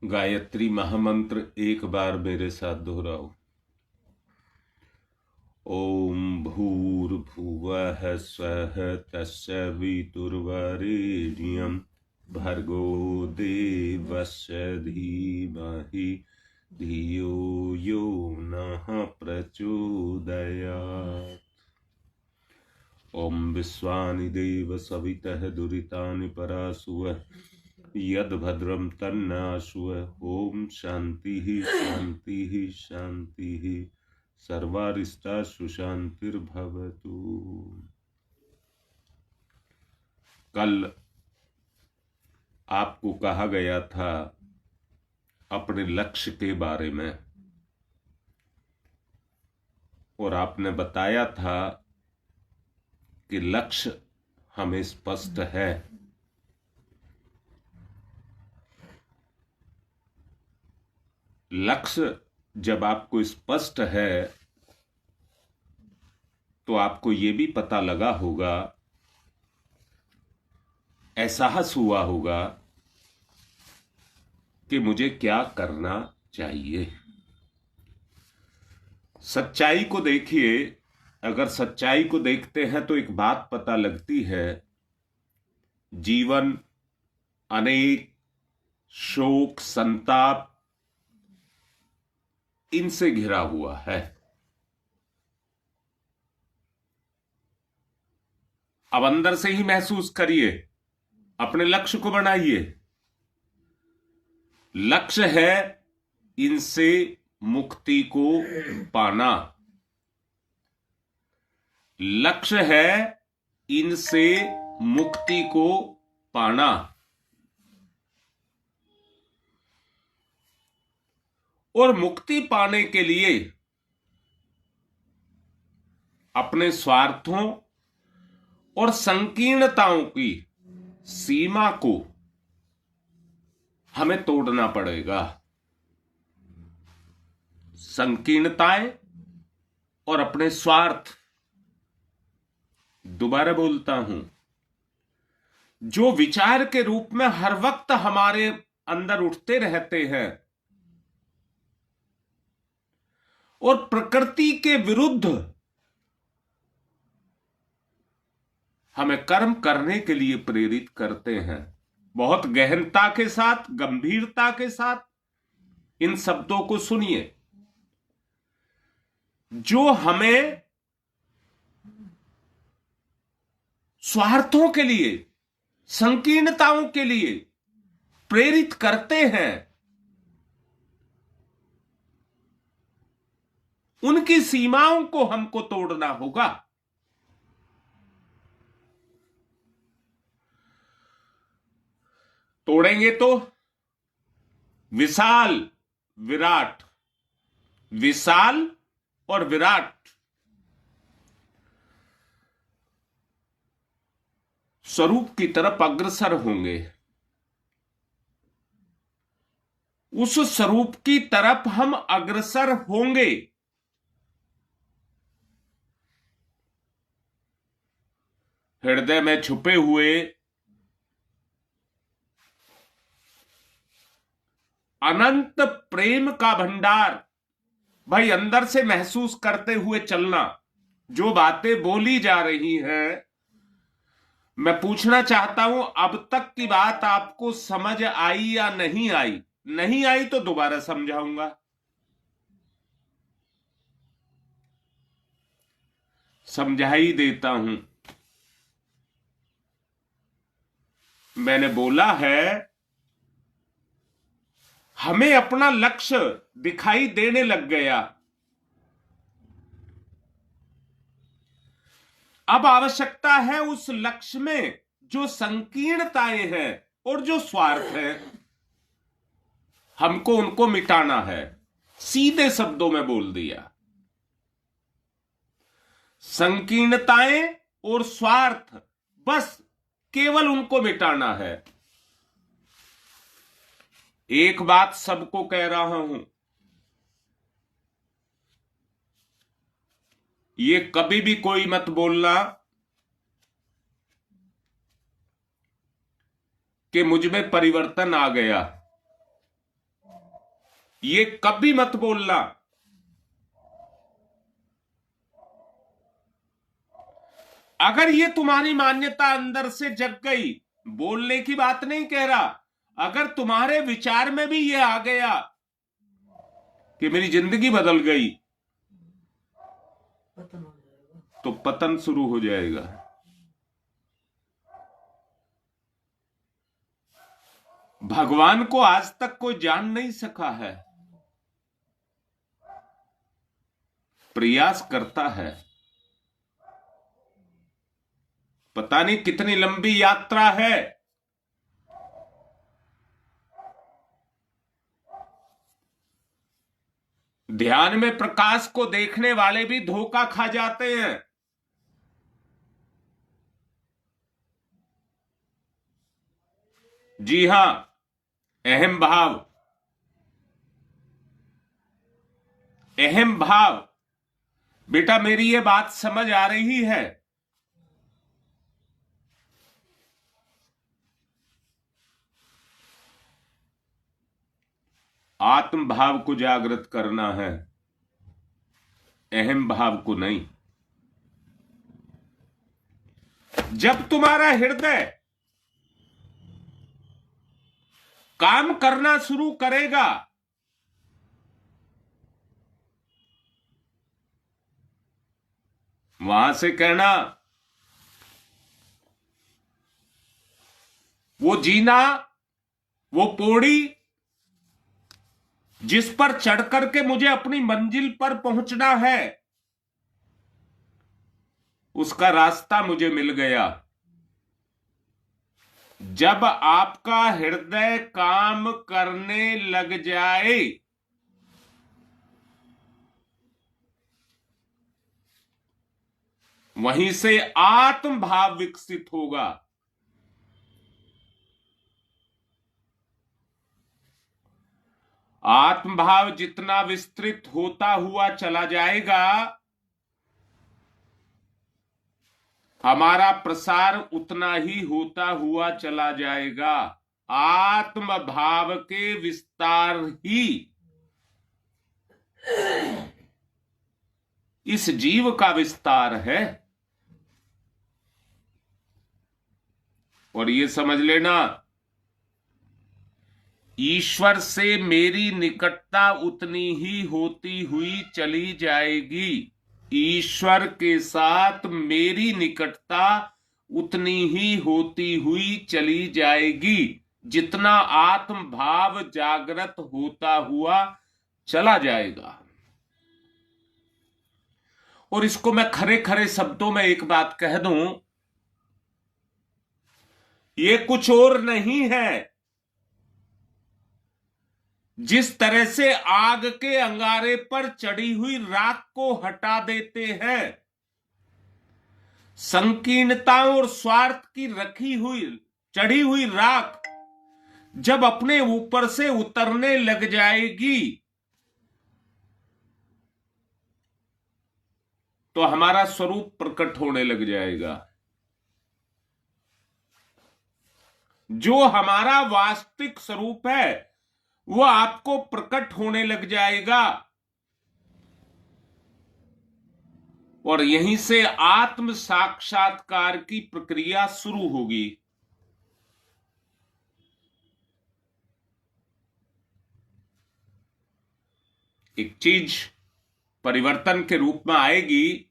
गायत्री महामंत्र एक बार मेरे साथ दोहराओ। ओम भूर्भुवः स्वः तस्य वितुर्वरेण्यं भर्गो देवस्य धीमहि धियो यो नः प्रचोदयात्। ओम विश्वानि देव सवितः दुरितानि परासुवः यद भद्रम तन्नाशुव। ओम शांति शांति शांति सर्वारिष्टा सुशांतिर्भवतु। कल आपको कहा गया था अपने लक्ष्य के बारे में, और आपने बताया था कि लक्ष्य हमें स्पष्ट है। लक्ष्य जब आपको स्पष्ट है तो आपको यह भी पता लगा होगा, एहसास हुआ होगा कि मुझे क्या करना चाहिए। सच्चाई को देखिए, अगर सच्चाई को देखते हैं तो एक बात पता लगती है, जीवन अनेक शोक संताप इनसे घिरा हुआ है। अब अंदर से ही महसूस करिए, अपने लक्ष्य को बनाइए। लक्ष्य है इनसे मुक्ति को पाना। लक्ष्य है इनसे मुक्ति को पाना। और मुक्ति पाने के लिए अपने स्वार्थों और संकीर्णताओं की सीमा को हमें तोड़ना पड़ेगा। संकीर्णताएं और अपने स्वार्थ, दोबारा बोलता हूं, जो विचार के रूप में हर वक्त हमारे अंदर उठते रहते हैं और प्रकृति के विरुद्ध हमें कर्म करने के लिए प्रेरित करते हैं। बहुत गहनता के साथ, गंभीरता के साथ इन शब्दों को सुनिए। जो हमें स्वार्थों के लिए, संकीर्णताओं के लिए प्रेरित करते हैं, उनकी सीमाओं को हमको तोड़ना होगा। तोड़ेंगे तो विशाल विराट, विशाल और विराट स्वरूप की तरफ अग्रसर होंगे। उस स्वरूप की तरफ हम अग्रसर होंगे। हृदय में छुपे हुए अनंत प्रेम का भंडार भाई अंदर से महसूस करते हुए चलना। जो बातें बोली जा रही हैं, मैं पूछना चाहता हूं, अब तक की बात आपको समझ आई या नहीं आई? नहीं आई तो दोबारा समझाऊंगा। समझा ही देता हूं। मैंने बोला है, हमें अपना लक्ष्य दिखाई देने लग गया। अब आवश्यकता है उस लक्ष्य में जो संकीर्णताएं हैं और जो स्वार्थ है, हमको उनको मिटाना है। सीधे शब्दों में बोल दिया, संकीर्णताएं और स्वार्थ, बस केवल उनको मिटाना है। एक बात सबको कह रहा हूं, ये कभी भी कोई मत बोलना कि मुझ में परिवर्तन आ गया। ये कभी मत बोलना। अगर ये तुम्हारी मान्यता अंदर से जग गई, बोलने की बात नहीं कह रहा, अगर तुम्हारे विचार में भी ये आ गया कि मेरी जिंदगी बदल गई, तो पतन शुरू हो जाएगा। भगवान को आज तक कोई जान नहीं सका है, प्रयास करता है। पता नहीं कितनी लंबी यात्रा है। ध्यान में प्रकाश को देखने वाले भी धोखा खा जाते हैं। जी हां, अहम भाव, अहम भाव। बेटा मेरी ये बात समझ आ रही है? आत्म भाव को जागृत करना है, अहम भाव को नहीं। जब तुम्हारा हृदय काम करना शुरू करेगा, वहां से कहना वो जीना, वो पौड़ी जिस पर चढ़ करके मुझे अपनी मंजिल पर पहुंचना है, उसका रास्ता मुझे मिल गया। जब आपका हृदय काम करने लग जाए, वहीं से आत्म भाव विकसित होगा। आत्म भाव जितना विस्तृत होता हुआ चला जाएगा, हमारा प्रसार उतना ही होता हुआ चला जाएगा। आत्म भाव के विस्तार ही इस जीव का विस्तार है। और ये समझ लेना, ईश्वर से मेरी निकटता उतनी ही होती हुई चली जाएगी। ईश्वर के साथ मेरी निकटता उतनी ही होती हुई चली जाएगी, जितना आत्म भाव जागृत होता हुआ चला जाएगा। और इसको मैं खरे खरे शब्दों में एक बात कह दूं, ये कुछ और नहीं है। जिस तरह से आग के अंगारे पर चढ़ी हुई राख को हटा देते हैं, संकीर्णताओं और स्वार्थ की रखी हुई चढ़ी हुई राख जब अपने ऊपर से उतरने लग जाएगी, तो हमारा स्वरूप प्रकट होने लग जाएगा। जो हमारा वास्तविक स्वरूप है वो आपको प्रकट होने लग जाएगा। और यहीं से आत्म साक्षात्कार की प्रक्रिया शुरू होगी। एक चीज परिवर्तन के रूप में आएगी,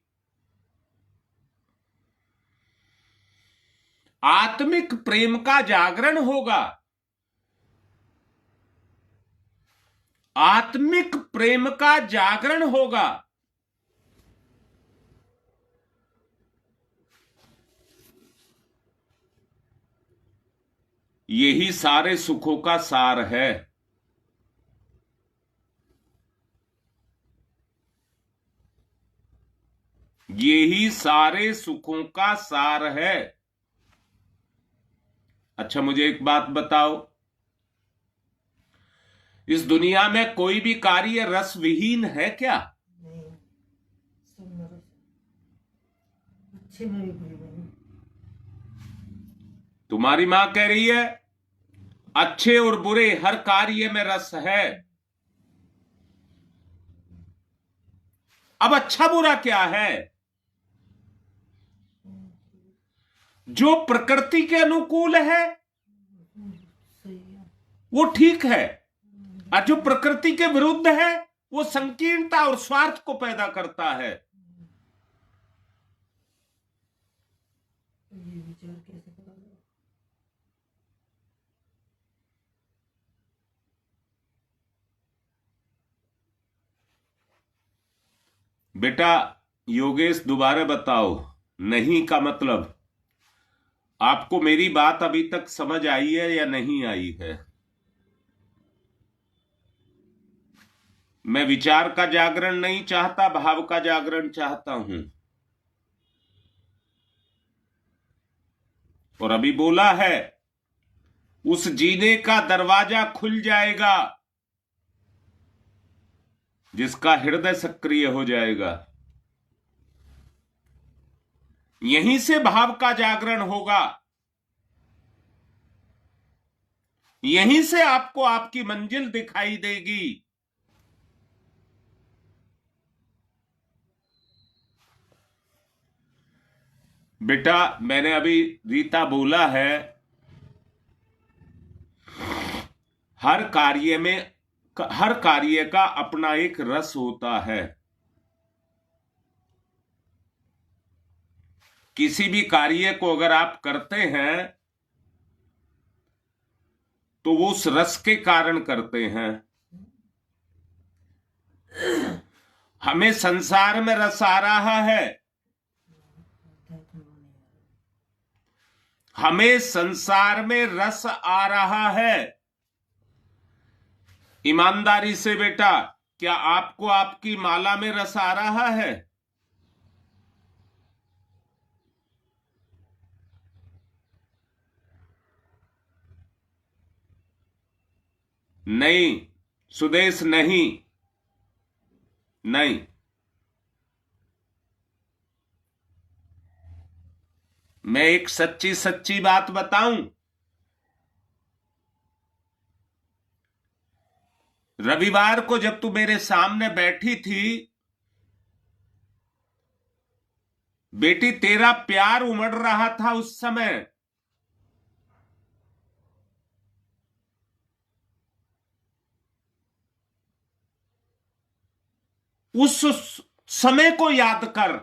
आत्मिक प्रेम का जागरण होगा। आत्मिक प्रेम का जागरण होगा। यही सारे सुखों का सार है। यही सारे सुखों का सार है। अच्छा मुझे एक बात बताओ, इस दुनिया में कोई भी कार्य रस विहीन है क्या? नहीं, सब रस अच्छे में भी बुरे में भी। तुम्हारी मां कह रही है अच्छे और बुरे हर कार्य में रस है। अब अच्छा बुरा क्या है? जो प्रकृति के अनुकूल है सही है। वो ठीक है, और जो प्रकृति के विरुद्ध है वो संकीर्णता और स्वार्थ को पैदा करता है। ये विचार कैसे करा जाए? बेटा योगेश, दोबारा बताओ, नहीं का मतलब आपको मेरी बात अभी तक समझ आई है या नहीं आई है? मैं विचार का जागरण नहीं चाहता, भाव का जागरण चाहता हूं। और अभी बोला है उस जीने का दरवाजा खुल जाएगा जिसका हृदय सक्रिय हो जाएगा। यहीं से भाव का जागरण होगा, यहीं से आपको आपकी मंजिल दिखाई देगी। बेटा मैंने अभी रीता बोला है, हर कार्य का अपना एक रस होता है। किसी भी कार्य को अगर आप करते हैं तो वो उस रस के कारण करते हैं। हमें संसार में रस आ रहा है, हमें संसार में रस आ रहा है। ईमानदारी से बेटा, क्या आपको आपकी माला में रस आ रहा है? नहीं सुदेश, नहीं नहीं। मैं एक सच्ची सच्ची बात बताऊं, रविवार को जब तू मेरे सामने बैठी थी, बेटी तेरा प्यार उमड़ रहा था उस समय। उस समय को याद कर,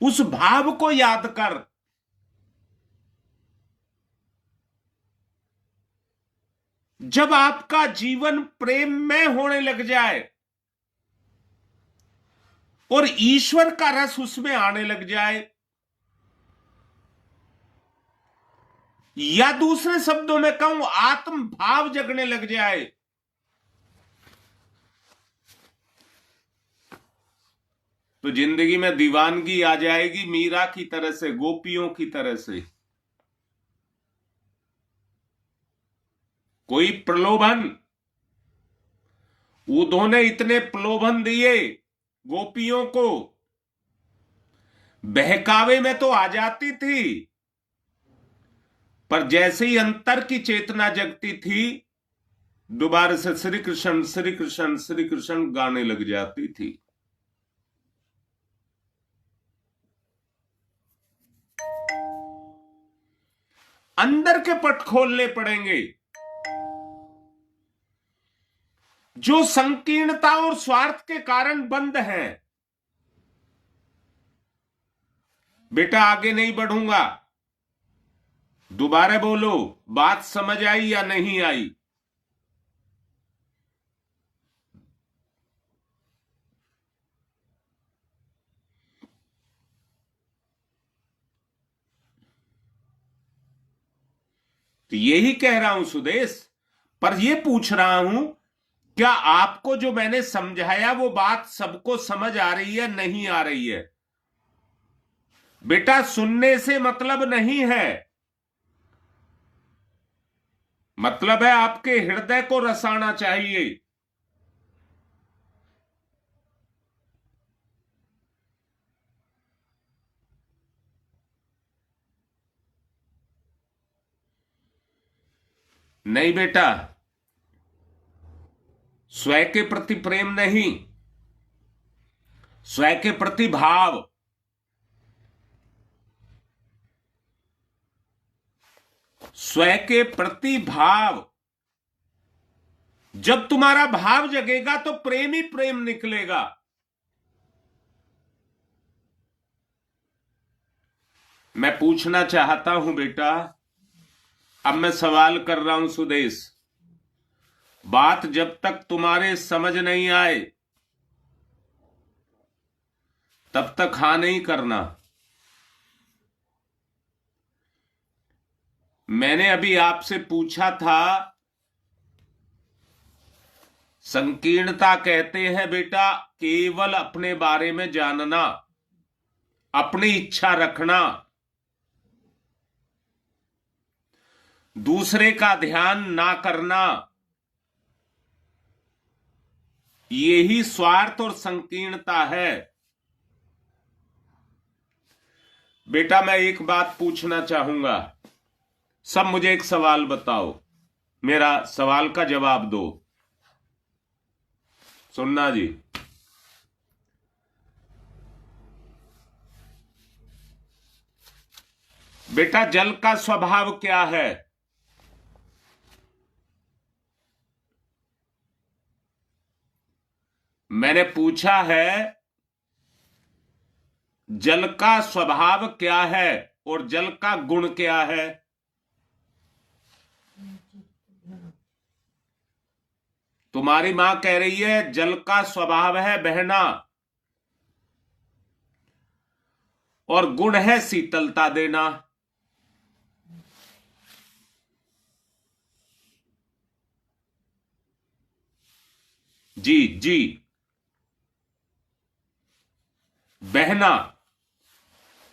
उस भाव को याद कर। जब आपका जीवन प्रेम में होने लग जाए और ईश्वर का रस उसमें आने लग जाए, या दूसरे शब्दों में कहूं आत्म भाव जगने लग जाए, तो जिंदगी में दीवानगी आ जाएगी, मीरा की तरह से, गोपियों की तरह से। कोई प्रलोभन, उन्होंने इतने प्रलोभन दिए गोपियों को, बहकावे में तो आ जाती थी, पर जैसे ही अंतर की चेतना जगती थी, दोबारा से श्री कृष्ण श्री कृष्ण श्री कृष्ण गाने लग जाती थी। अंदर के पट खोलने पड़ेंगे। जो संकीर्णता और स्वार्थ के कारण बंद है, बेटा आगे नहीं बढ़ूंगा। दोबारा बोलो, बात समझ आई या नहीं आई? तो यही कह रहा हूं सुदेश, पर यह पूछ रहा हूं, क्या आपको जो मैंने समझाया वो बात सबको समझ आ रही है, नहीं आ रही है? बेटा सुनने से मतलब नहीं है, मतलब है आपके हृदय को रसाना चाहिए। नहीं बेटा, स्वयं के प्रति प्रेम नहीं, स्वयं के प्रति भाव, स्वयं के प्रति भाव। जब तुम्हारा भाव जगेगा तो प्रेम ही प्रेम निकलेगा। मैं पूछना चाहता हूं बेटा, अब मैं सवाल कर रहा हूं सुदेश, बात जब तक तुम्हारे समझ नहीं आए तब तक हां नहीं करना। मैंने अभी आपसे पूछा था, संकीर्णता कहते हैं बेटा केवल अपने बारे में जानना, अपनी इच्छा रखना, दूसरे का ध्यान ना करना, यही स्वार्थ और संकीर्णता है। बेटा मैं एक बात पूछना चाहूंगा, सब मुझे एक सवाल बताओ, मेरा सवाल का जवाब दो। सुनना जी, बेटा जल का स्वभाव क्या है? मैंने पूछा है जल का स्वभाव क्या है और जल का गुण क्या है? तुम्हारी मां कह रही है जल का स्वभाव है बहना और गुण है शीतलता देना। जी जी बहना।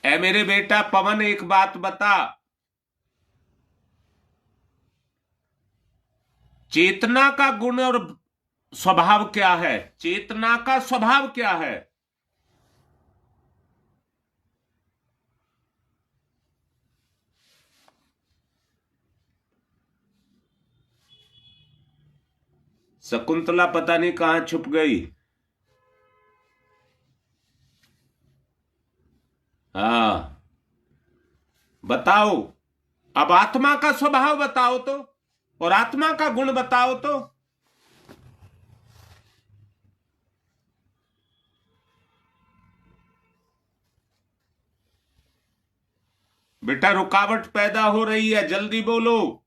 ऐ मेरे बेटा पवन एक बात बता, चेतना का गुण और स्वभाव क्या है? चेतना का स्वभाव क्या है? शकुंतला पता नहीं कहां छुप गई। हाँ बताओ, अब आत्मा का स्वभाव बताओ तो, और आत्मा का गुण बताओ तो। बेटा रुकावट पैदा हो रही है, जल्दी बोलो।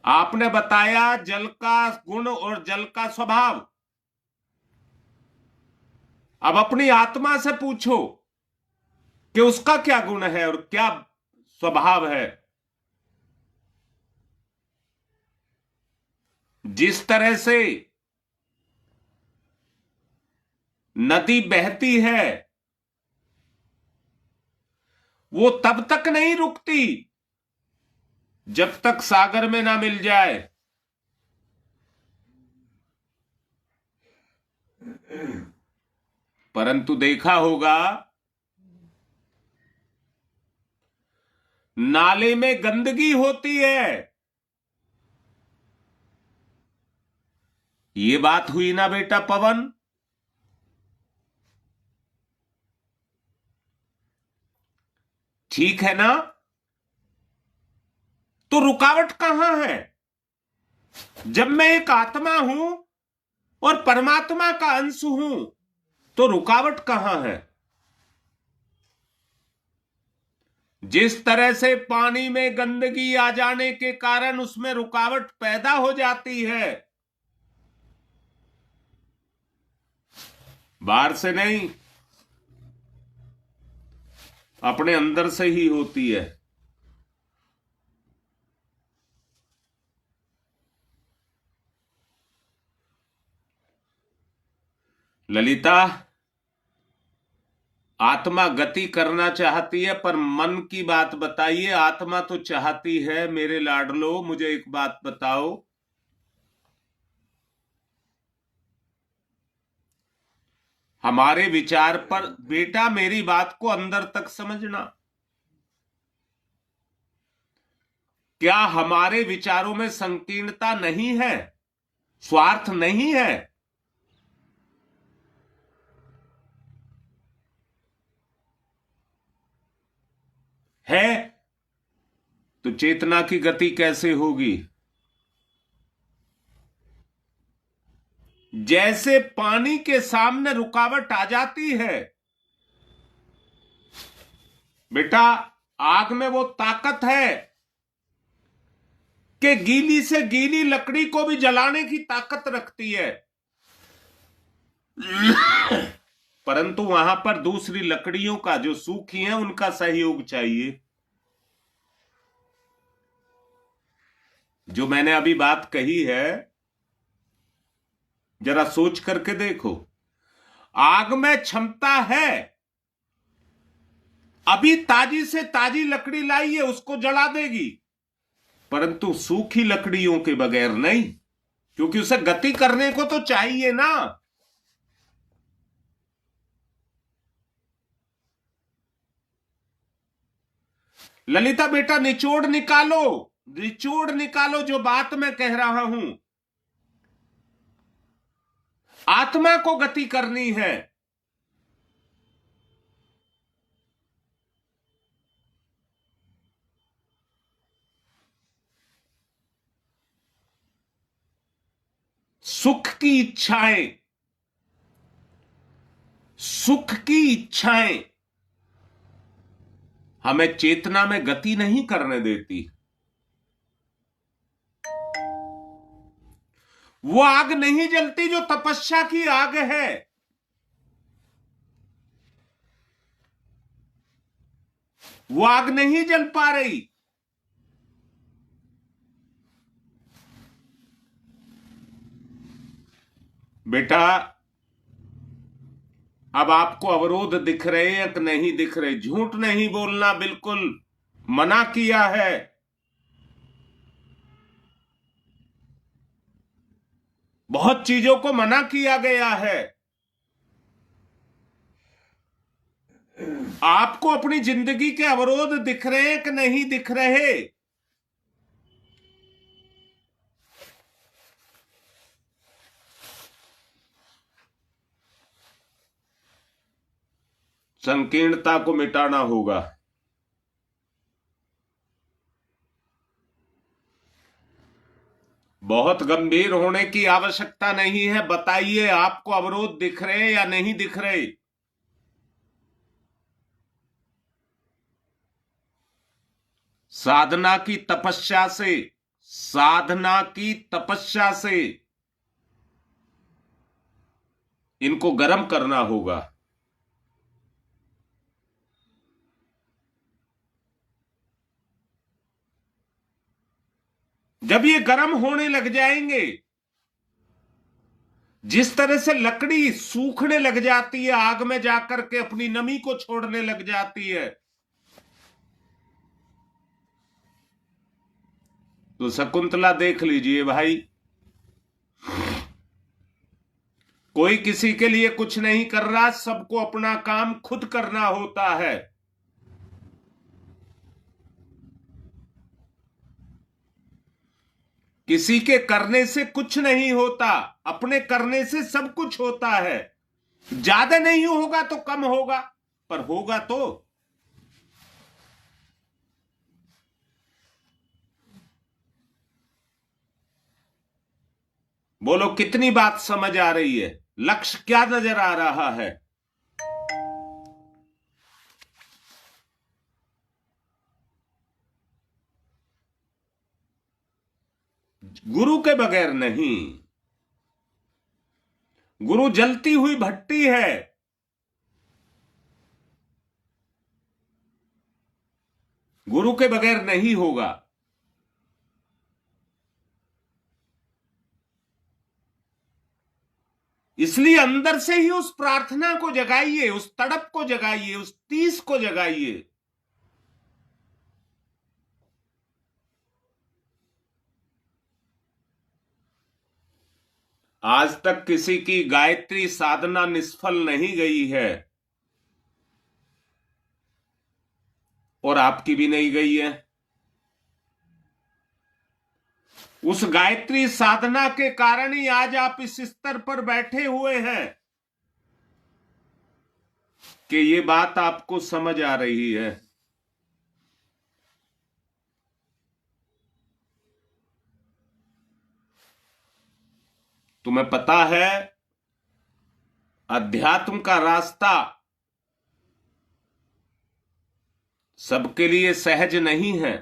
आपने बताया जल का गुण और जल का स्वभाव, अब अपनी आत्मा से पूछो कि उसका क्या गुण है और क्या स्वभाव है। जिस तरह से नदी बहती है वो तब तक नहीं रुकती जब तक सागर में ना मिल जाए। परंतु देखा होगा नाले में गंदगी होती है। ये बात हुई ना बेटा पवन? ठीक है ना? तो रुकावट कहां है? जब मैं एक आत्मा हूं और परमात्मा का अंश हूं तो रुकावट कहां है? जिस तरह से पानी में गंदगी आ जाने के कारण उसमें रुकावट पैदा हो जाती है, बाहर से नहीं, अपने अंदर से ही होती है। ललिता, आत्मा गति करना चाहती है पर मन की बात बताइए। आत्मा तो चाहती है मेरे लाडलो, मुझे एक बात बताओ, हमारे विचार पर, बेटा मेरी बात को अंदर तक समझना, क्या हमारे विचारों में संकीर्णता नहीं है? स्वार्थ नहीं है? है तो चेतना की गति कैसे होगी? जैसे पानी के सामने रुकावट आ जाती है बेटा, आग में वो ताकत है कि गीली से गीली लकड़ी को भी जलाने की ताकत रखती है, परंतु वहां पर दूसरी लकड़ियों का जो सूखी है उनका सहयोग चाहिए। जो मैंने अभी बात कही है जरा सोच करके देखो। आग में क्षमता है, अभी ताजी से ताजी लकड़ी लाइए उसको जला देगी, परंतु सूखी लकड़ियों के बगैर नहीं, क्योंकि उसे गति करने को तो चाहिए ना। ललिता बेटा निचोड़ निकालो, निचोड़ निकालो जो बात मैं कह रहा हूं। आत्मा को गति करनी है। सुख की इच्छाएं, सुख की इच्छाएं हमें चेतना में गति नहीं करने देती। वो आग नहीं जलती जो तपस्या की आग है। वो आग नहीं जल पा रही। बेटा अब आपको अवरोध दिख रहे हैं कि नहीं दिख रहे? झूठ नहीं बोलना, बिल्कुल मना किया है। बहुत चीजों को मना किया गया है। आपको अपनी जिंदगी के अवरोध दिख रहे हैं कि नहीं दिख रहे? संकीर्णता को मिटाना होगा। बहुत गंभीर होने की आवश्यकता नहीं है। बताइए आपको अवरोध दिख रहे या नहीं दिख रहे? साधना की तपस्या से, साधना की तपस्या से इनको गर्म करना होगा। जब ये गर्म होने लग जाएंगे, जिस तरह से लकड़ी सूखने लग जाती है, आग में जाकर के अपनी नमी को छोड़ने लग जाती है, तो शकुंतला देख लीजिए भाई, कोई किसी के लिए कुछ नहीं कर रहा, सबको अपना काम खुद करना होता है। किसी के करने से कुछ नहीं होता, अपने करने से सब कुछ होता है। ज्यादा नहीं होगा तो कम होगा, पर होगा तो। बोलो कितनी बात समझ आ रही है? लक्ष्य क्या नजर आ रहा है? गुरु के बगैर नहीं। गुरु जलती हुई भट्टी है। गुरु के बगैर नहीं होगा। इसलिए अंदर से ही उस प्रार्थना को जगाइए, उस तड़प को जगाइए, उस तीस को जगाइए। आज तक किसी की गायत्री साधना निष्फल नहीं गई है, और आपकी भी नहीं गई है। उस गायत्री साधना के कारण ही आज आप इस स्तर पर बैठे हुए हैं कि ये बात आपको समझ आ रही है। तुम्हें पता है अध्यात्म का रास्ता सबके लिए सहज नहीं है।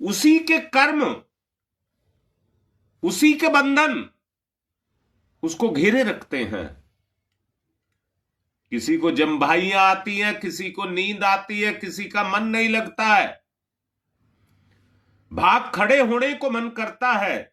उसी के कर्म, उसी के बंधन उसको घेरे रखते हैं। किसी को जम्भाइयां आती हैं, किसी को नींद आती है, किसी का मन नहीं लगता है, भाग खड़े होने को मन करता है।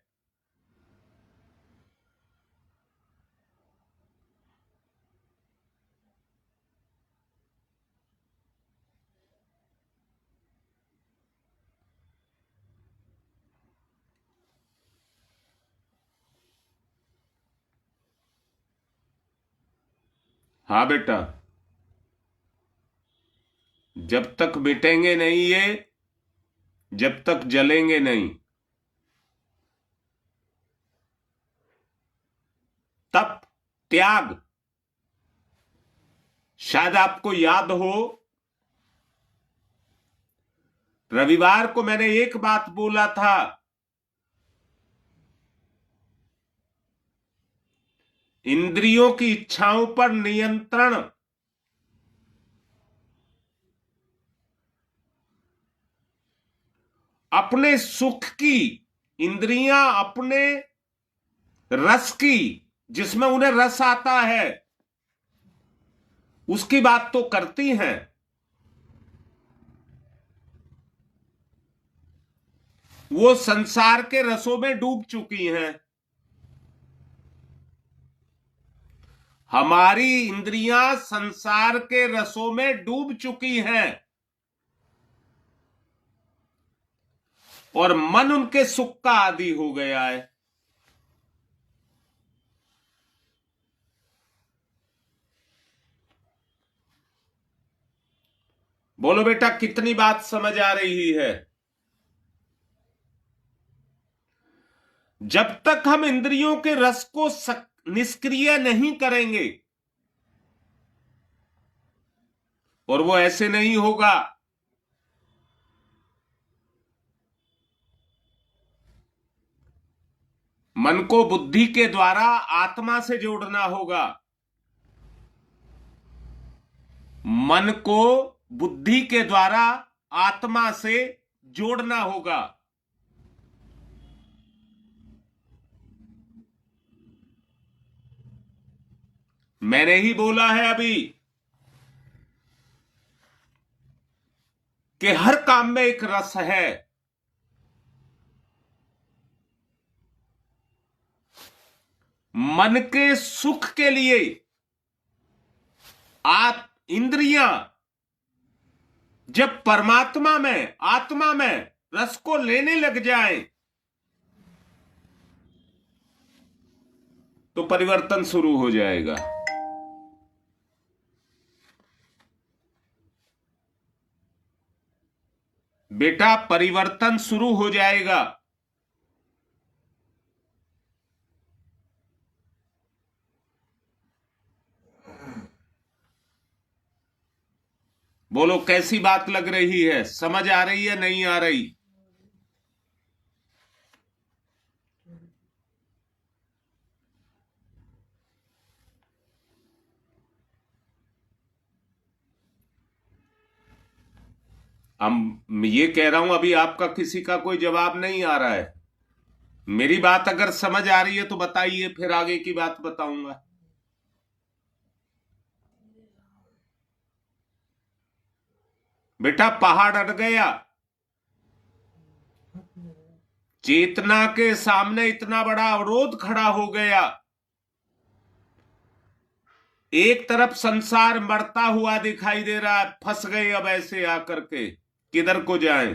हाँ बेटा, जब तक मिटेंगे नहीं ये, जब तक जलेंगे नहीं, तप त्याग। शायद आपको याद हो, रविवार को मैंने एक बात बोला था, इंद्रियों की इच्छाओं पर नियंत्रण अपने सुख की, इंद्रियां अपने रस की, जिसमें उन्हें रस आता है उसकी बात तो करती हैं, वो संसार के रसों में डूब चुकी हैं। हमारी इंद्रियां संसार के रसों में डूब चुकी हैं और मन उनके सुख का आदी हो गया है। बोलो बेटा, कितनी बात समझ आ रही है? जब तक हम इंद्रियों के रस को निष्क्रिय नहीं करेंगे, और वो ऐसे नहीं होगा, मन को बुद्धि के द्वारा आत्मा से जोड़ना होगा। मन को बुद्धि के द्वारा आत्मा से जोड़ना होगा। मैंने ही बोला है अभी कि हर काम में एक रस है। मन के सुख के लिए इंद्रियां जब परमात्मा में, आत्मा में रस को लेने लग जाए तो परिवर्तन शुरू हो जाएगा। बेटा, परिवर्तन शुरू हो जाएगा। बोलो, कैसी बात लग रही है? समझ आ रही है, नहीं आ रही? हम ये कह रहा हूं, अभी आपका किसी का कोई जवाब नहीं आ रहा है। मेरी बात अगर समझ आ रही है तो बताइए, फिर आगे की बात बताऊंगा। बेटा, पहाड़ अट गया, चेतना के सामने इतना बड़ा अवरोध खड़ा हो गया। एक तरफ संसार मरता हुआ दिखाई दे रहा है, फंस गए अब ऐसे आकर के, किधर को जाएं?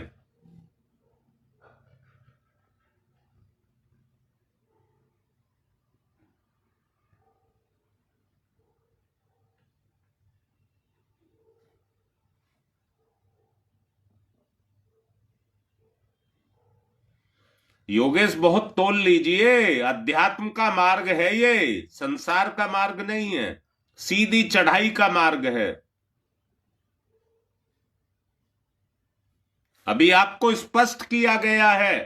योगेश, बहुत तोल लीजिए, अध्यात्म का मार्ग है ये, संसार का मार्ग नहीं है, सीधी चढ़ाई का मार्ग है। अभी आपको स्पष्ट किया गया है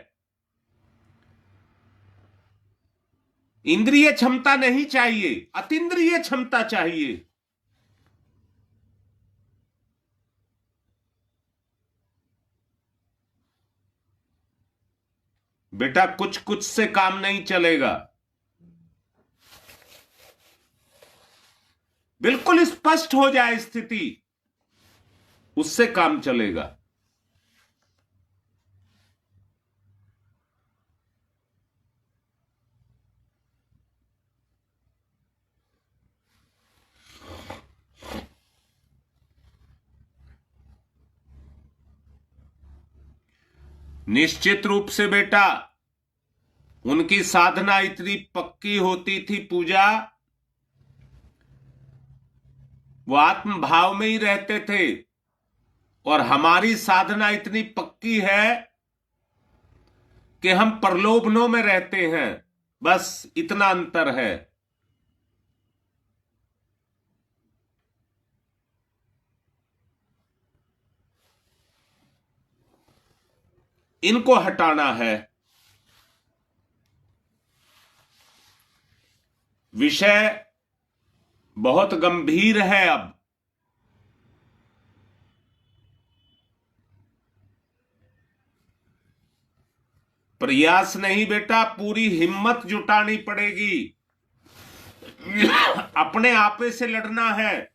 इंद्रिय क्षमता नहीं चाहिए, अतीन्द्रिय क्षमता चाहिए। बेटा कुछ कुछ से काम नहीं चलेगा, बिल्कुल स्पष्ट हो जाए स्थिति, उससे काम चलेगा। निश्चित रूप से बेटा उनकी साधना इतनी पक्की होती थी पूजा, वो आत्म भाव में ही रहते थे, और हमारी साधना इतनी पक्की है कि हम प्रलोभनों में रहते हैं, बस इतना अंतर है। इनको हटाना है। विषय बहुत गंभीर है। अब प्रयास नहीं बेटा, पूरी हिम्मत जुटानी पड़ेगी। अपने आपे से लड़ना है।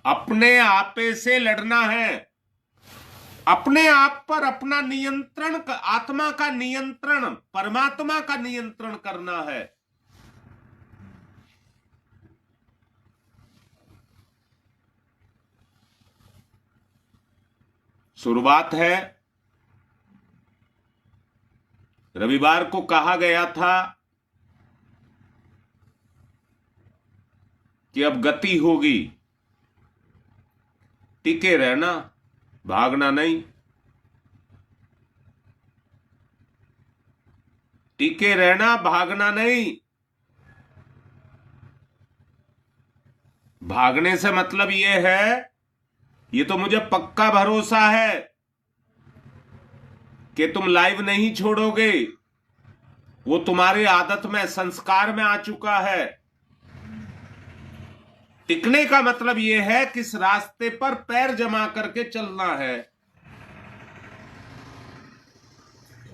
अपने आपे से लड़ना है। अपने आप पर अपना नियंत्रण, आत्मा का नियंत्रण, परमात्मा का नियंत्रण करना है। शुरुआत है। रविवार को कहा गया था कि अब गति होगी, टिके रहना, भागना नहीं। टिके रहना, भागना नहीं। भागने से मतलब यह है, ये तो मुझे पक्का भरोसा है कि तुम लाइव नहीं छोड़ोगे, वो तुम्हारी आदत में, संस्कार में आ चुका है। टिकने का मतलब यह है कि इस रास्ते पर पैर जमा करके चलना है,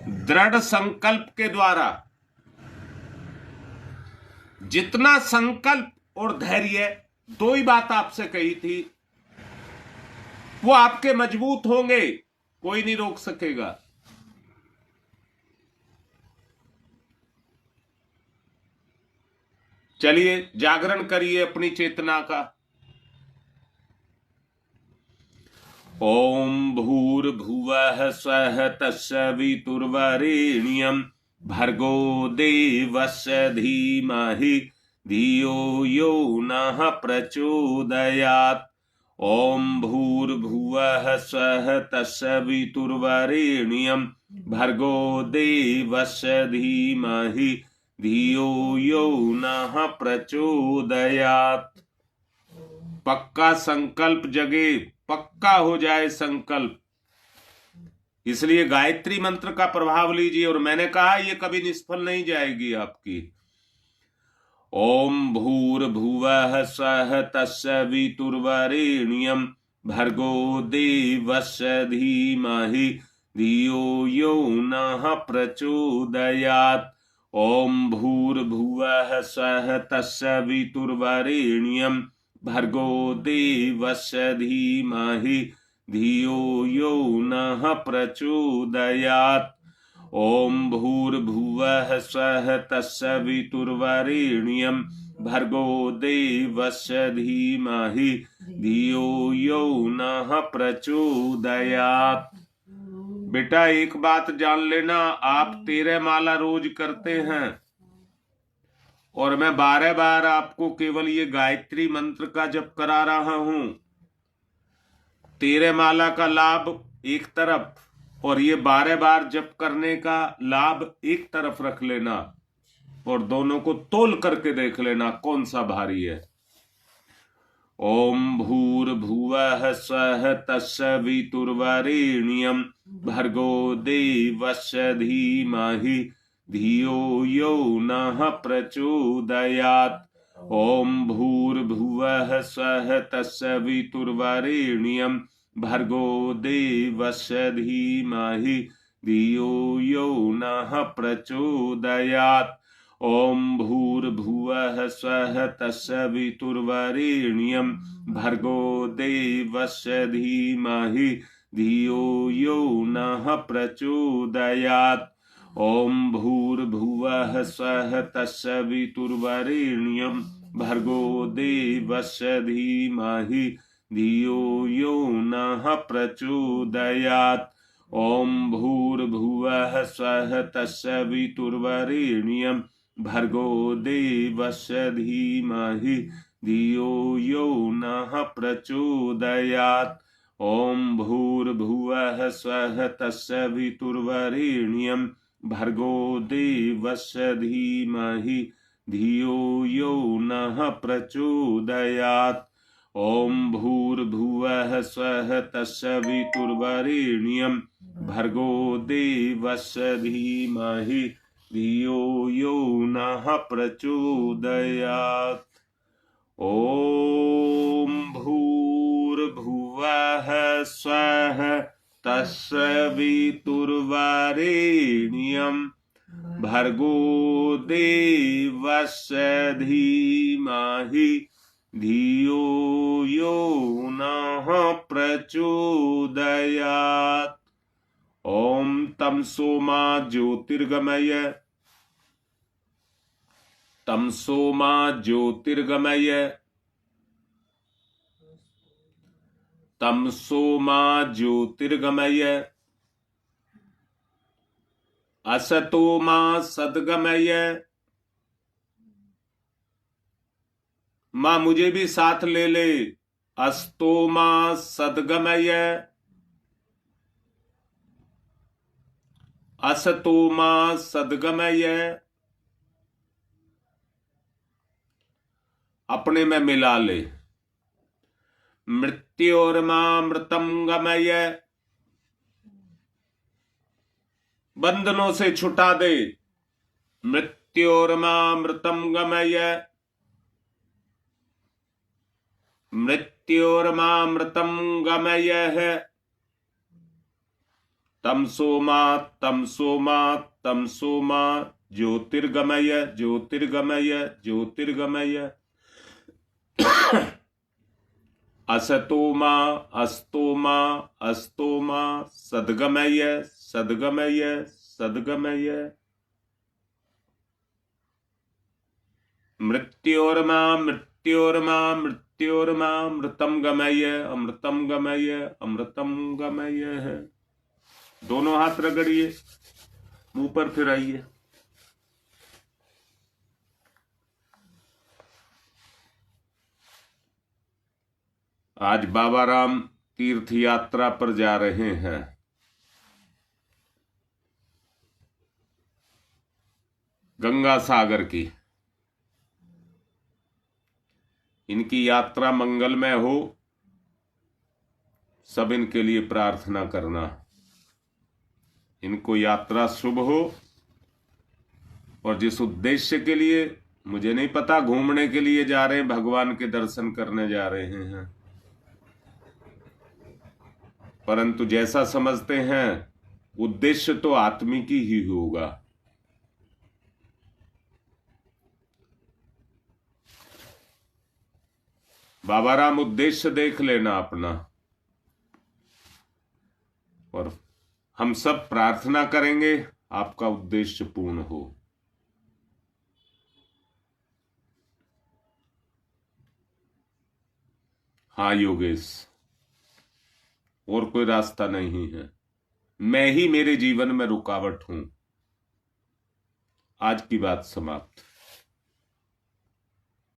दृढ़ संकल्प के द्वारा। जितना संकल्प और धैर्य, दो ही बात आपसे कही थी, वो आपके मजबूत होंगे, कोई नहीं रोक सकेगा। चलिए जागरण करिए अपनी चेतना का। ओम भूर्भुवः स्वः तत्सवितुर्वरेण्यं भर्गो देवस्य धीमहि धियो यो नः प्रचोदयात्। ओम भूर्भुवः स्वः तत्सवितुर्वरेण्यं भर्गो देवस्य धीमहि धियो यो नः प्रचोदयात्। पक्का संकल्प जगे, पक्का हो जाए संकल्प। इसलिए गायत्री मंत्र का प्रभाव लीजिए, और मैंने कहा ये कभी निष्फल नहीं जाएगी आपकी। ओम भूर्भुवः स्वः तत्सवितुर्वरेण्यं भर्गो देवस्य धीमहि धियो यो नः प्रचोदयात्। ओम भूर्भुवः स्वः तत्सवितुर्वरेण्यं भर्गो देवस्य धीमहि धियो यो नः प्रचोदयात्। ओम भूर्भुवः स्वः तत्सवितुर्वरेण्यं भर्गो देवस्य धीमहि धियो यो नः प्रचोदयात्। बेटा एक बात जान लेना, आप 13 माला रोज करते हैं, और मैं 12 बार आपको केवल ये गायत्री मंत्र का जप करा रहा हूं। 13 माला का लाभ एक तरफ, और ये 12 बार जप करने का लाभ एक तरफ रख लेना, और दोनों को तोल करके देख लेना कौन सा भारी है। ओम भूर्भुवः स्वः तत्सवितुर्वरेण्यं भर्गो देवस्य धीमहि धियो यो नः प्रचोदयात्। ओम भूर्भुवः स्वः तत्सवितुर्वरेण्यं भर्गो देवस्य धीमहि धियो यो नः प्रचोदयात्। ओम भूर्भुवः स्वः तत्सवितुर्वरेण्यं भर्गो देवस्य धीमहि धियो यो नः प्रचोदयात्। ओम भूर्भुवः स्वः तत्सवितुर्वरेण्यं भर्गो देवस्य धीमहि धियो यो नः प्रचोदयात्। ओम भूर्भुवः स्वः तत्सवितुर्वरेण्यं भर्गो देवस्य धीमहि धियो यो नः प्रचोदयात्। ओम भूर्भुवः स्वः तत्सवितुर्वरेण्यं भर्गो देवस्य धीमहि धियो यो नः प्रचोदयात्। ओम भूर्भुवः स्वः तत्सवितुर्वरेण्यं भर्गो देवस्य धीमहि धियो यो नः प्रचोदयात्। ओम भूर्भुवः स्वः तत्सवितुर्वरेण्यं भर्गो देवस्य धीमहि धियो यो नः प्रचोदयात्। ओम तमसो मा ज्योतिर्गमय तमसो मा ज्योतिर्गमय तमसो मा ज्योतिर्गमय असतो मा सद्गमय। मां मुझे भी साथ ले ले। अस्तो मा सद्गमय असतो मा सद्गमय। अपने में मिला ले। मृत्योर्मा मृतम गमय बंधनों से छुटा दे। मृत्योर्मा मृतम गमय मृत्योर्मा मृतम गमय है। तमसो मा तमसो मा तमसो मा ज्योतिर्गमय ज्योतिर्गमय ज्योतिर्गमय। असतो मा अस्तो मा अस्तो मा सद्गमय सद्गमय सद्गमय। मृत्योर्मा मृत्योर्मा मृत्योर्मा मृतम गमय अमृतम गमय अमृतम गमय है। दोनों हाथ रगड़िए, मुंह पर फिराइए। आज बाबा राम तीर्थ यात्रा पर जा रहे हैं। गंगा सागर की। इनकी यात्रा मंगलमय हो, सब इनके लिए प्रार्थना करना। इनको यात्रा शुभ हो और जिस उद्देश्य के लिए, मुझे नहीं पता, घूमने के लिए जा रहे हैं, भगवान के दर्शन करने जा रहे हैं, परंतु जैसा समझते हैं उद्देश्य तो आत्मिक ही होगा। बाबा राम उद्देश्य देख लेना अपना, और हम सब प्रार्थना करेंगे आपका उद्देश्य पूर्ण हो। हाँ योगेश, और कोई रास्ता नहीं है। मैं ही मेरे जीवन में रुकावट हूं। आज की बात समाप्त।